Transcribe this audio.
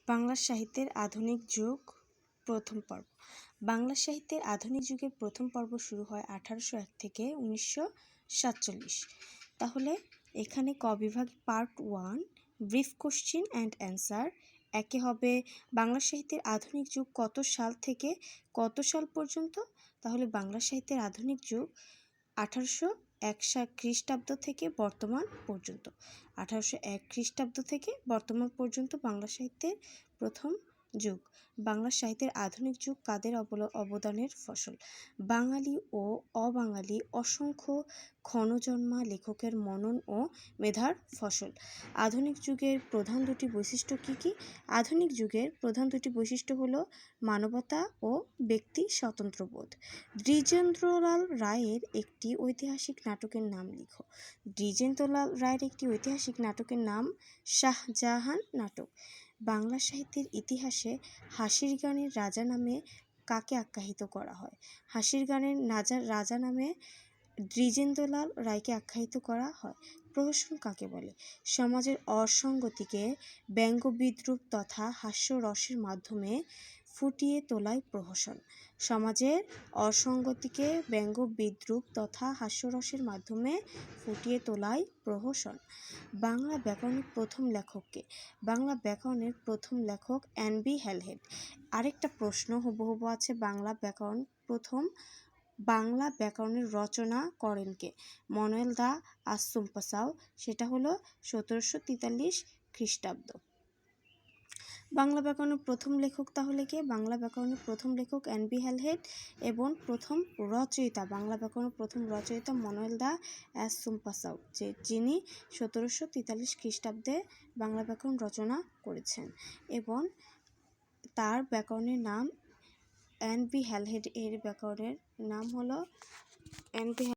বাংলা সাহিত্যের আধুনিক যুগ প্রথম পর্ব। বাংলা সাহিত্যের আধুনিক যুগের প্রথম পর্ব শুরু হয় 1801 থেকে 1947। তাহলে এখানে ক বিভাগ part 1 brief question and answer. একে হবে বাংলা সাহিত্যের আধুনিক যুগ কত সাল থেকে কত সাল পর্যন্ত। তাহলে বাংলা সাহিত্যের আধুনিক যুগ 1801 খ্রিস্টাব্দ থেকে বর্তমান পর্যন্ত। 1801 খ্রিস্টাব্দ থেকে বর্তমান পর্যন্ত বাংলা সাহিত্যের প্রথম যুগ। বাংলা সাহিত্যের আধুনিক যুগ কাদের অবদানের ফসল? বাঙালি ও অবাঙালি অসংখ্য ক্ষণজন্মা লেখকের মনন ও মেধার ফসল। আধুনিক যুগের প্রধান দুটি বৈশিষ্ট্য কী কী? আধুনিক যুগের প্রধান দুটি বৈশিষ্ট্য হলো মানবতা ও ব্যক্তি স্বতন্ত্রবোধ। দ্বিজেন্দ্রলাল রায়ের একটি ঐতিহাসিক নাটকের নাম লিখো। দ্বিজেন্দ্রলাল রায়ের একটি ঐতিহাসিক নাটকের নাম শাহজাহান নাটক। বাংলা সাহিত্যের ইতিহাসে হাসির গানের রাজা নামে কাকে আখ্যায়িত করা হয়? হাসির গানের রাজা নামে দ্বিজেন্দ্রলাল রায়কে আখ্যায়িত করা হয়। প্রহসন কাকে বলে? সমাজের অসঙ্গতিকে ব্যঙ্গ বিদ্রূপ তথা হাস্যরসের মাধ্যমে ফুটিয়ে তোলাই প্রহসন। সমাজের অসঙ্গতিকে ব্যঙ্গ বিদ্রূপ তথা হাস্যরসের মাধ্যমে ফুটিয়ে তোলাই প্রহসন। বাংলা ব্যাকরণের প্রথম লেখককে? বাংলা ব্যাকরণের প্রথম লেখক এন.বি. হ্যালহেড। আরেকটা প্রশ্ন হুবহু আছে, বাংলা ব্যাকরণের রচনা করেন কে? মনোয়েল দা আসুম্পাসাও, সেটা হলো 1743 খ্রিস্টাব্দ। বাংলা ব্যাকরণের প্রথম লেখক তাহলে কে? বাংলা ব্যাকরণের প্রথম লেখক এন.বি. হ্যালহেড এবং বাংলা ব্যাকরণের প্রথম রচয়িতা মনোয়েল দা আসুম্পাসাও, যিনি 1743 খ্রিস্টাব্দে বাংলা ব্যাকরণ রচনা করেছেন এবং তার ব্যাকরণের নাম এন.বি. হ্যালহেড। এর ব্যাকরণের নাম হলো এন.বি.